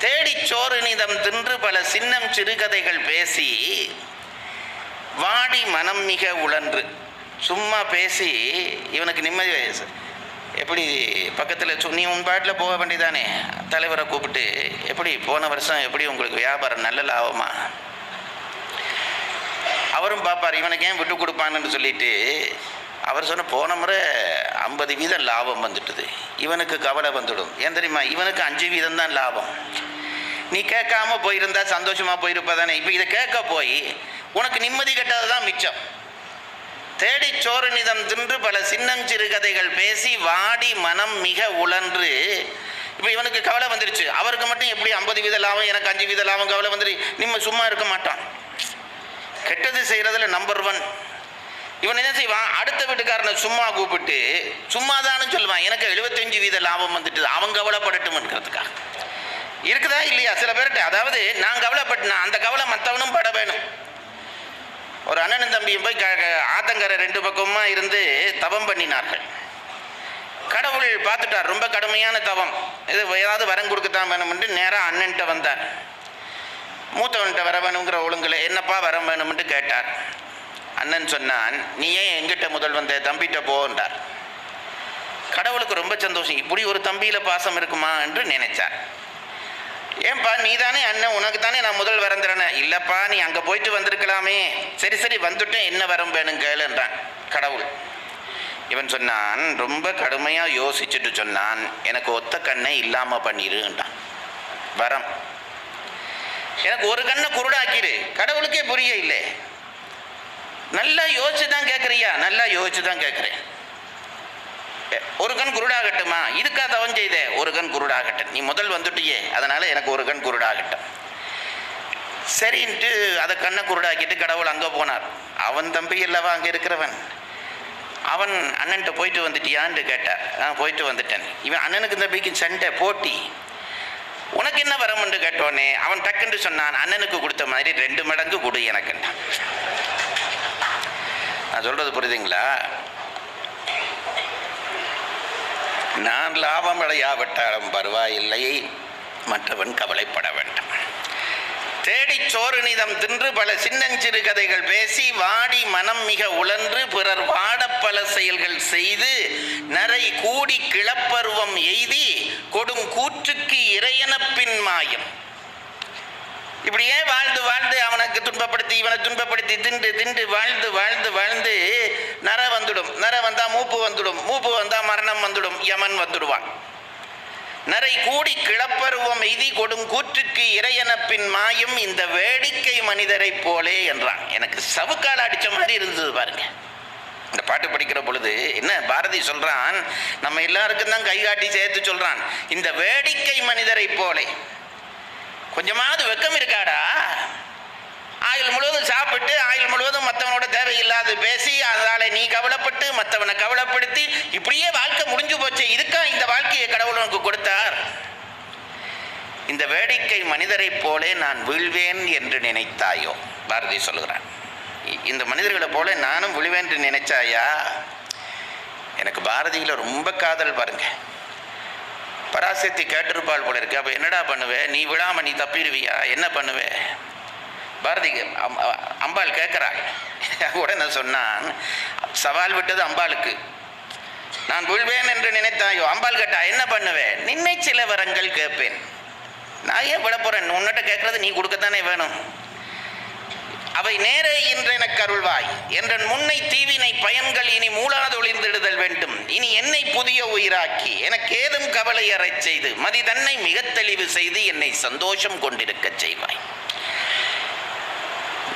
தேடிச் சோறு நிதம் தின்று பல சின்னம் சிறுகதைகள் பேசி வாடி மனம் மிக உழன்று. சும்மா பேசி இவனுக்கு நிம்மதி எப்படி பக்கத்தில் நீ உன் பாட்டில் போக வேண்டியதானே, தலைவரை கூப்பிட்டு எப்படி போன வருஷம் எப்படி உங்களுக்கு வியாபாரம் நல்ல லாபமா, அவரும் பார்ப்பார் இவனுக்கு ஏன் விட்டு கொடுப்பான்னு சொல்லிட்டு. அவர் சொன்ன போன முறை 50% லாபம் வந்துட்டுது, இவனுக்கு கவலை வந்துடும். ஏன் தெரியுமா, இவனுக்கு 5% தான் லாபம். நீ கேட்காம போயிருந்தா சந்தோஷமா போயிருப்பதானே. இப்போ இதை கேட்க போய் உனக்கு நிம்மதி கெட்டது தான் மிச்சம். தேடி சோறு நிதம் தின்று பல சின்னம் சிறுகதைகள் பேசி வாடி மனம் மிக உழன்று. இப்போ இவனுக்கு கவலை வந்துருச்சு, அவருக்கு மட்டும் எப்படி 50% லாபம் எனக்கு 5% லாபம் கவலை வந்துரு. நிம்ம சும்மா இருக்க மாட்டான். கெட்டது செய்கிறதுல நம்பர் 1. இவன் என்ன செய்வான், அடுத்த வீட்டுக்காரனை சும்மா கூப்பிட்டு சும்மாதான்னு சொல்லுவான், எனக்கு 75% லாபம் வந்துட்டு அவன் கவலைப்படட்டும்ங்கிறதுக்காக. இருக்குதா இல்லையா சில பேர்கிட்ட? அதாவது நான் கவலைப்பட்டேன், அந்த கவலை மற்றவனும் பட வேணும். ஒரு அண்ணனும் தம்பியும் போய் ஆத்தங்கரை 2 பக்கமாக இருந்து தவம் பண்ணினார்கள். கடவுள் பார்த்துட்டார், ரொம்ப கடுமையான தவம், இது ஏதாவது வரம் கொடுக்கத்தான் வேணும்னு நேராக அண்ணன்ட்ட வந்தார். மூத்தவன்கிட்ட வர வேணுங்கிற ஒழுங்குல என்னப்பா வரம் வேணும்னு கேட்டார். அண்ணன் சொன்னான், நீ ஏன் எங்கிட்ட முதல் வந்த, தம்பிகிட்ட போன்றார். கடவுளுக்கு ரொம்ப சந்தோஷம், இப்படி ஒரு தம்பியில் பாசம் இருக்குமா என்று நினைச்சார். ஏன்பா நீ தானே அண்ணன், உனக்கு தானே நான் முதல் வரம் தரேன். இல்லைப்பா நீ அங்கே போயிட்டு வந்திருக்கலாமே. சரி சரி வந்துட்டேன், என்ன வரம் வேணும் கேளுன்றான் கடவுள். இவன் சொன்னான், ரொம்ப கடுமையாக யோசிச்சுட்டு சொன்னான், எனக்கு ஒத்த கண்ணை இல்லாமல் பண்ணிடுன்றான் வரம். எனக்கு ஒரு கண்ணை குருடாக்கிடு. கடவுளுக்கே புரிய இல்லை. நல்லா யோசிச்சு தான் கேட்குறியா? நல்லா யோசிச்சு தான் கேட்குறேன். ஒரு கண் குருடாகட்டுமா? இதுக்காக தவம் செய்தே, ஒரு கண் குருடாகட்டும். நீ முதல் வந்துட்டியே, அதனால எனக்கு ஒரு கண் குருடாகட்டும். சரின்ட்டு அதை கண்ணை குருடாக்கிட்டு கடவுள் அங்கே போனார். அவன் தம்பி இல்லவா அங்கே இருக்கிறவன். அவன் அண்ணன்ட்ட போயிட்டு வந்துட்டியான்னு கேட்டார். நான் போயிட்டு வந்துட்டேன். இவன் அண்ணனுக்கு தம்பிக்கு சண்டை போட்டி. உனக்கு என்ன வரமுன்னு கேட்டோன்னே அவன் டக்குன்னு சொன்னான், அண்ணனுக்கு கொடுத்த மாதிரி 2 மடங்கு கொடு எனக்குன்னா. நான் சொல்றது புரியுதுங்களா? நான் லாபம் அடையாவிட்டாலும் பரவாயில்லை, மற்றவன் கவலைப்பட வேண்டாம். தேடி சோறு நிதம் தின்று பல சின்னஞ்சிறு கதைகள் பேசி வாடி மனம் மிக உழன்று பிறர் வாட பல செயல்கள் செய்து நரை கூடி கிளப்பருவம் எய்தி கொடும் கூற்றுக்கு இறையனப்பின் மாயம். இப்படியே வாழ்ந்து வாழ்ந்து அவனுக்கு துன்பப்படுத்தி இவனை துன்பப்படுத்தி திண்டு திண்டு வாழ்ந்து வாழ்ந்து வாழ்ந்து நர வந்துடும். நர வந்தா மூப்பு வந்துடும். மூப்பு வந்தா மரணம் வந்துடும். யமன் வந்துடுவான். நரை கூடி கிளப்பருவம் எய்தி கொடும் கூற்றுக்கு இறையனப்பின் மாயும் இந்த வேடிக்கை மனிதரை போலே என்றான். எனக்கு சவுக்கால் அடிச்ச மாதிரி இருந்தது பாருங்க இந்த பாட்டு படிக்கிற பொழுது. என்ன பாரதி சொல்றான், நம்ம எல்லாருக்கும் தான் கைகாட்டி சேர்த்து சொல்றான், இந்த வேடிக்கை மனிதரை போலே. கொஞ்சமாவது வெக்கம் இருக்காடா? ஆயுள் முழுவதும் சாப்பிட்டு ஆயுள் முழுவதும் மற்றவனோட தேவையில்லாது பேசி அதனால நீ கவலைப்பட்டு மற்றவனை கவலைப்படுத்தி இப்படியே வாழ்க்கை முடிஞ்சு போச்சு. இதுக்கா இந்த வாழ்க்கையை கடவுள் உனக்கு கொடுத்தார்? இந்த வேடிக்கை மனிதரை போலே நான் வீழ்வேன் என்று நினைத்தாயோ? பாரதி சொல்லுகிறான், இந்த மனிதர்களை போல நானும் விழுவேன் என்று நினைச்சாயா? எனக்கு பாரதியில் ரொம்ப காதல் பாருங்க. பராசக்தி கேட்டிருப்பாள் போல இருக்கு. அப்போ என்னடா பண்ணுவே? நீ விழாம நீ தப்பிடுவியா? என்ன பண்ணுவே? பாரதி அம்பாள் கேட்குறாள். உடனே சொன்னான், சவால் விட்டது அம்பாளுக்கு. நான் விழ்வேன் என்று நினைத்தாயோ? அம்பாள் கேட்டா என்ன பண்ணுவேன்? நின்னை சில வரங்கள் கேட்பேன். நான் ஏன் விட போறேன்? உன்னிட்ட கேட்கறது நீ கொடுக்கத்தானே வேணும். அவை நேரே இன்றெனக்கு அருள்வாய் என்றன் முன்னை தீவினை பயன்கள் இனி மூளாதொழிந்திடுதல் வேண்டும். இனி என்னை புதிய உயிராக்கி எனக்கு ஏதும் கவலை அறச் செய்து மதி தன்னை மிக தெளிவு செய்து என்னை சந்தோஷம் கொண்டிருக்க செய்வாய்.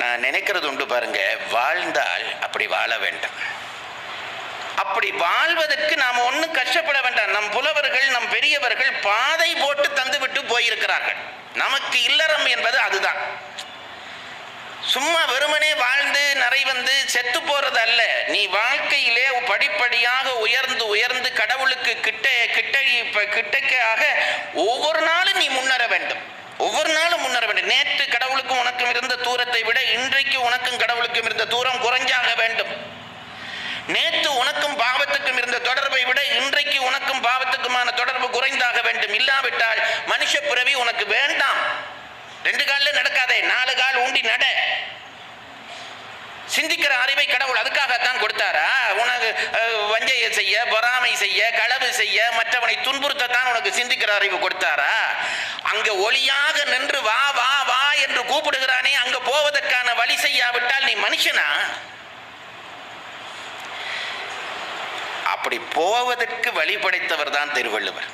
நான் நினைக்கிறது உண்டு பாருங்க, வாழ்ந்தால் அப்படி வாழ வேண்டும். அப்படி வாழ்வதற்கு நாம் ஒன்றும் கஷ்டப்பட வேண்டாம். நம் புலவர்கள் நம் பெரியவர்கள் பாதை போட்டு தந்து விட்டு போயிருக்கிறார்கள். நமக்கு இல்லறம் என்பது அதுதான். சும்மா வெறுமனே வாழ்ந்து நிறை வந்து செத்து போறது அல்ல. நீ வாழ்க்கையிலே படிப்படியாக உயர்ந்து உயர்ந்து கடவுளுக்கு கிட்டக்கையாக ஒவ்வொரு நாளும் நீ முன்னேற வேண்டும். ஒவ்வொரு நாளும் முன்னேற வேண்டும். நேற்று கடவுளுக்கும் உனக்கும் இருந்த தூரத்தை விட இன்றைக்கு உனக்கும் கடவுளுக்கும் இருந்த தூரம் குறைஞ்சாக வேண்டும். நேற்று உனக்கும் பாவத்துக்கும் இருந்த தொடர்பை விட இன்றைக்கு உனக்கும் பாவத்துக்குமான தொடர்பு குறைந்தாக வேண்டும். இல்லாவிட்டால் மனுஷ பிறவி உனக்கு வேண்டாம் 2 காலில் நடக்காதே, 4 கால் ஊண்டி நட. சிந்திக்கிற அறிவை கடவுள் அதுக்காகத்தான் கொடுத்தாரா? உனக்கு வஞ்சையை செய்ய, பொறாமை செய்ய, களவு செய்ய, மற்றவனை துன்புறுத்தத்தான் உனக்கு சிந்திக்கிற அறிவு கொடுத்தாரா? அங்க ஒளியாக நின்று வா வா வா என்று கூப்பிடுகிறானே, அங்க போவதற்கான வழி செய்யாவிட்டால் நீ மனுஷனா? அப்படி போவதற்கு வழி படைத்தவர் தான் திருவள்ளுவர்.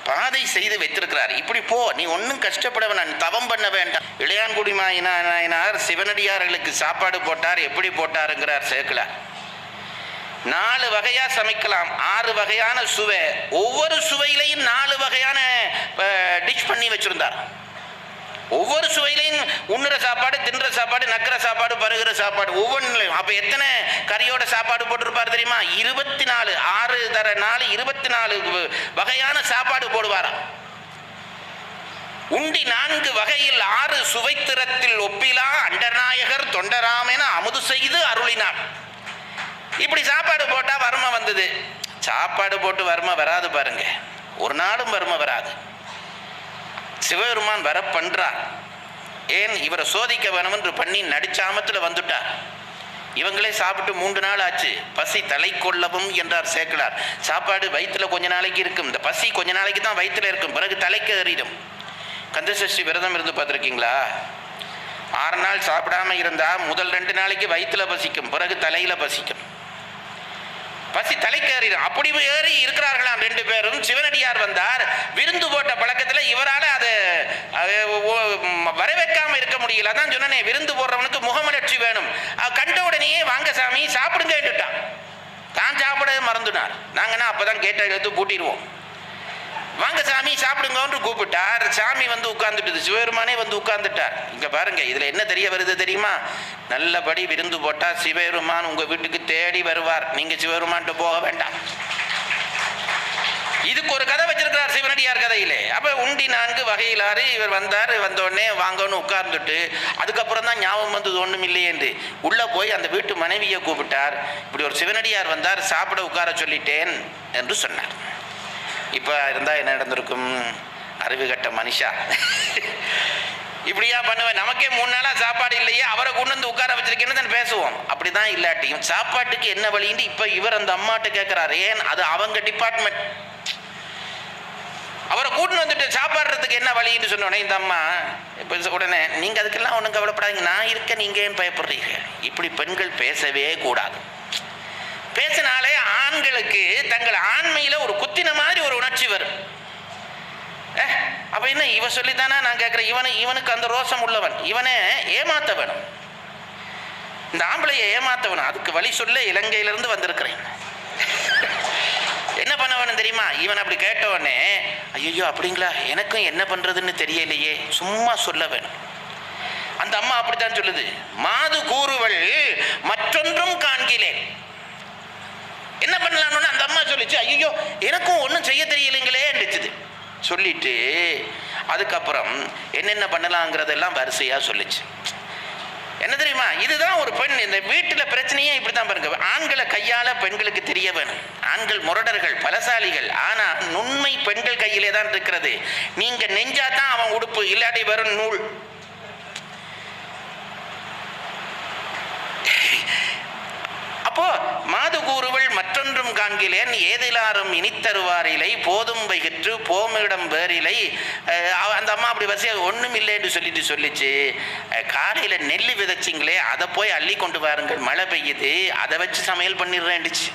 பாதை செய்து வைத்திருக்கிறார். இப்படி போ, நீ ஒன்றும் கஷ்டப்பட வேண்டாம், தவம் பண்ண வேண்டாம். இளையான்குடி நாயனார் சிவனடியார்களுக்கு சாப்பாடு போட்டார். எப்படி போட்டாருங்கிறார் சேக்கிழார். 4 வகையா சமைக்கலாம், 6 வகையான சுவை. ஒவ்வொரு சுவையிலையும் 4 வகையான டிஷ் பண்ணி வச்சிருந்தார். ஒவ்வொரு சுவையிலையும் உண்ணுற சாப்பாடு, தின்ற சாப்பாடு, நக்கிற சாப்பாடு, பருகிற சாப்பாடு, ஒவ்வொன்றிலையும். அப்ப எத்தனை கறியோட சாப்பாடு போட்டிருப்பார் தெரியுமா? 24. 6 தர 4 24 வகையான சாப்பாடு போடுவாராம். உண்டி 4 வகையில் 6 சுவைத்திறத்தில் ஒப்பிலா அண்டநாயகர் தொண்டராமென அமுது செய்து அருளினார். இப்படி சாப்பாடு போட்டா வறுமை வந்தது. சாப்பாடு போட்டு வறுமை வராது பாருங்க, ஒரு நாளும் வறுமை வராது. சிவபெருமான் வர பண்றார். ஏன்? இவரை சோதிக்க வேணும் என்று பண்ணி நடிச்சாமத்தில் வந்துட்டார். இவங்களே சாப்பிட்டு 3 நாள் ஆச்சு. பசி தலை கொள்ளவும் என்றார் சேக்கிழார். சாப்பாடு வயிற்றுல கொஞ்ச நாளைக்கு இருக்கும், இந்த பசி கொஞ்ச நாளைக்கு தான் வயிற்றுல இருக்கும், பிறகு தலைக்கு ஏறிடும். கந்தசஷ்டி விரதம் இருந்து பார்த்துருக்கீங்களா? 6 நாள் சாப்பிடாம இருந்தா முதல் 2 நாளைக்கு வயிற்றுல பசிக்கும், பிறகு தலையில பசிக்கும். பசி தலைக்கு ஏறிடும். அப்படி ஏறி இருக்கிறார்களாம் 2 பேரும். சிவனடியார் வந்தார். விருந்து போட்ட பழக்கத்தில் இவரால் அதை வரவேற்காம இருக்க முடியல. அதான் சொன்னனே, விருந்து போடுறவனுக்கு முகமலர்ச்சி வேணும். கண்ட உடனேயே வாங்க சாமி சாப்பிடுங்கன்னுட்டான். தான் சாப்பிட மறந்துனார். நாங்கன்னா அப்பதான் கேட்ட எடுத்து பூட்டிடுவோம். வாங்க சாமி சாப்பிடுங்கன்னு கூப்பிட்டார். சாமி வந்து உட்கார்ந்துட்டு, சிவபெருமானே வந்து உட்கார்ந்துட்டார். இங்க பாருங்க, இதுல என்ன தெரிய வருது தெரியுமா? நல்லபடி விருந்து போட்டா சிவபெருமான் உங்க வீட்டுக்கு தேடி வருவார், நீங்க சிவபெருமான்ட்டு போக வேண்டாம். இதுக்கு ஒரு கதை வச்சிருக்கிறார் சிவனடியார் கதையிலே. அப்ப உண்டி 4 வகையிலாரு இவர் வந்தார். வந்தோடனே வாங்கன்னு உட்கார்ந்துட்டு, அதுக்கப்புறம் தான் ஞாபகம் வந்தது ஒண்ணும் இல்லையேன்று உள்ள போய் அந்த வீட்டு மனைவியை கூப்பிட்டார். இப்படி ஒரு சிவனடியார் வந்தார், சாப்பிட உட்கார சொல்லிட்டேன் என்று சொன்னார். இப்ப இருந்தா என்ன நடந்திருக்கும்? அறிவு கட்ட மனுஷா, இப்படியா பண்ணுவேன்? நமக்கே 3 நாளா சாப்பாடு இல்லையே, அவரை கொண்டு வந்து உட்கார வச்சிருக்கேன்னு தான் பேசுவோம். அப்படிதான் இல்லாட்டியும் சாப்பாட்டுக்கு என்ன வழின்னு இப்ப இவர் அந்த அம்மாட்ட கேட்கிறார். ஏன்? அது அவங்க டிபார்ட்மெண்ட். அவரை கூட்டின்னு வந்துட்டு சாப்பாடுறதுக்கு என்ன வழின்னு சொன்னோடனே இந்த அம்மா இப்ப உடனே, நீங்க அதுக்கெல்லாம் ஒன்றும் கவலைப்படாதீங்க, நான் இருக்க, நீங்க ஏன் பயப்படுறீங்க? இப்படி பெண்கள் பேசவே கூடாது. பேசினாலே ஆண்களுக்கு தங்கள் ஆண்மையில ஒரு குத்தின மாதிரி ஒரு உணர்ச்சி வரும். அப்ப என்ன இவ சொல்லித்தானே நான் கேட்கிறேன். இவனுக்கு அந்த ரோஷம் உள்ளவன், இவனை ஏமாத்த வேணும், இந்த ஆம்பளையை ஏமாத்த வேணும். அதுக்கு வழி சொல்ல இலங்கையிலிருந்து வந்திருக்கிறேன். என்ன பண்ண வேணும் தெரியுமா? இவன் அப்படி கேட்டவனே, ஐயோ அப்படிங்களா, எனக்கும் என்ன பண்றதுன்னு தெரியலையே, சும்மா சொல்ல வேணும். அந்த அம்மா அப்படித்தான் சொல்லுது. மாது கூறுவள் மற்றொன்றும் காண்கிறேன். என்ன பண்ணலாம்னு அந்த அம்மா சொல்லிச்சு, ஐயோ எனக்கும் ஒன்றும் செய்ய தெரியலைங்களே இருந்துச்சு. சொல்லிட்டு அதுக்கப்புறம் என்னென்ன பண்ணலாங்கிறதெல்லாம் வரிசையா சொல்லிச்சு. என்ன தெரியுமா? இதுதான் ஒரு பெண். இந்த வீட்டில் பிரச்சனையே இப்படித்தான் பாருங்க. ஆண்களை கையாள பெண்களுக்கு தெரிய வேணும். ஆண்கள் முரடர்கள், பலசாலிகள். ஆனா நுண்மை பெண்கள் கையிலே தான் இருக்கிறது. நீங்க நெஞ்சாதான் அவன் உடுப்பு, இல்லாட்டி வரும் நூல். அப்போ மாது கூறுவள் மற்றொன்றும் காண்கிலேன், ஏதிலாரும் இனித்தருவாரிலை போதும் வைகற்று போமிடம் வேறிலை. அந்த அம்மா அப்படி வரிசையா ஒண்ணும் இல்லைன்னு சொல்லிச்சு. காலையில நெல்லு விதைச்சிங்களே, அதை போய் அள்ளி கொண்டு வாருங்கள், மழை பெய்யுது, அதை வச்சு சமையல் பண்ணிடுறேன்டுச்சு.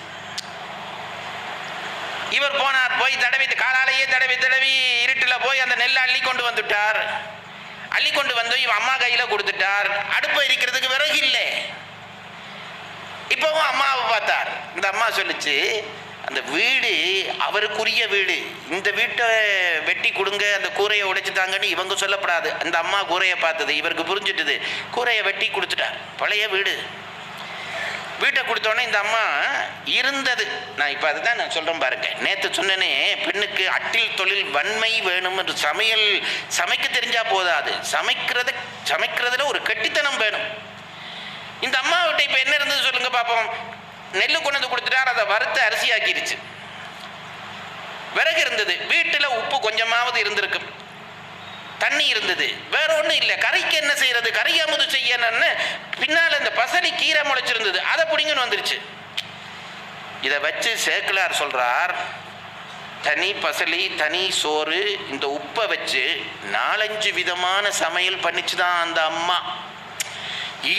இவர் போனார், போய் தடவி, காலாலேயே தடவி இருட்டுல போய் அந்த நெல்லை அள்ளி கொண்டு வந்துட்டார். அள்ளி கொண்டு வந்து இவன் அம்மா கையில கொடுத்துட்டார். அடுப்பை எரிக்கிறதுக்கு விறகு இல்லை. இப்பவும் அம்மாவை பார்த்தார். இந்த அம்மா சொல்லிச்சு, அந்த வீடு அவருக்குரிய வீடு, இந்த வீட்டை வெட்டி கொடுங்க, அந்த கூரையை உடைச்சுட்டாங்கன்னு இவங்க சொல்லப்படாது. அந்த அம்மா கூரையை பார்த்தது, இவருக்கு புரிஞ்சுட்டுது. கூரையை வெட்டி கொடுத்துட்டார். பழைய வீடு. வீட்டை கொடுத்தோடனே இந்த அம்மா இருந்தது. நான் இப்போ அதுதான் நான் சொல்கிறேன் பாருங்க. நேற்று சொன்னேனே, பெண்ணுக்கு அட்டில் தொழில் வன்மை வேணும் என்று. சமைக்க தெரிஞ்சா போதாது, சமைக்கிறதுல ஒரு கெட்டித்தனம் வேணும். இந்த அம்மாவிட்ட இப்போ என்ன இருந்தது சொல்லுங்க பார்ப்போம். நெல்லு கொண்டு வந்து கொடுத்துட்டார், அதை வறுத்து அரிசி ஆக்கிருச்சு. விறகு இருந்தது, வீட்டில் உப்பு கொஞ்சமாவது இருந்திருக்கும். தண்ணி இருந்தது, வேற ஒன்றும் இல்லை. கறிக்கு என்ன செய்யறது, கறி அமுது செய்யணும்னு பின்னால் இந்த பசலி கீரை முளைச்சிருந்தது, அதை பிடிங்கன்னு வந்துருச்சு. இதை வச்சு சேக்கிலார் சொல்றார், தனி பசலி தனி சோறு இந்த உப்பை வச்சு 4-5 விதமான சமையல் பண்ணிச்சுதான் அந்த அம்மா.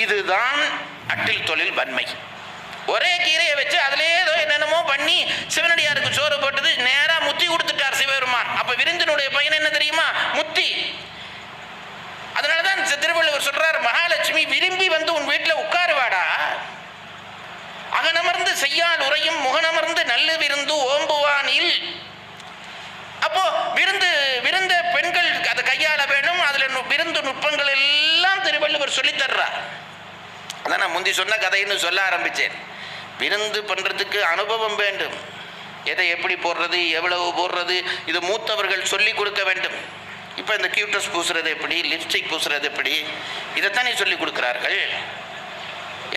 இதுதான் அட்டில் தொழில் வன்மை. ஒரே கீரையை வச்சு அதுல ஏதோ என்னென்னமோ பண்ணி சிவனடியாருக்கு சோறு போட்டது, நேரா முத்தி கொடுத்துட்டார் சிவபெருமான். அப்ப விருந்தினுடைய பையன் என்ன தெரியுமா, முத்தி. அதனாலதான் திருவள்ளுவர் சொல்றார், மகாலட்சுமி விரும்பி வந்து உன் வீட்டுல உட்காருவாடா, அகனமர்ந்து செய்யால் உரையும் முகனமர்ந்து நல்ல விருந்து ஓம்புவானில். அப்போ விருந்த பெண்கள் அதை கையாள வேணும், அதுல விருந்து நுட்பங்கள் எல்லாம் திருவள்ளுவர் சொல்லி தர்றார். அதான் நான் முந்தி சொன்ன கதைன்னு சொல்ல ஆரம்பிச்சேன். விருந்து பண்றதுக்கு அனுபவம் வேண்டும். எதை எப்படி போடுறது, எவ்வளவு போடுறது, இது மூத்தவர்கள் சொல்லி கொடுக்க வேண்டும். இப்போ இந்த கியூட்டஸ் பூசுறது எப்படி, லிப்ஸ்டிக் பூசுறது எப்படி, இதைத்தானே சொல்லி கொடுக்கிறார்கள்.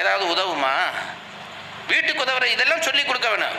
ஏதாவது உதவுமா? வீட்டுக்கு உதவுற இதெல்லாம் சொல்லி கொடுக்க வேணும்.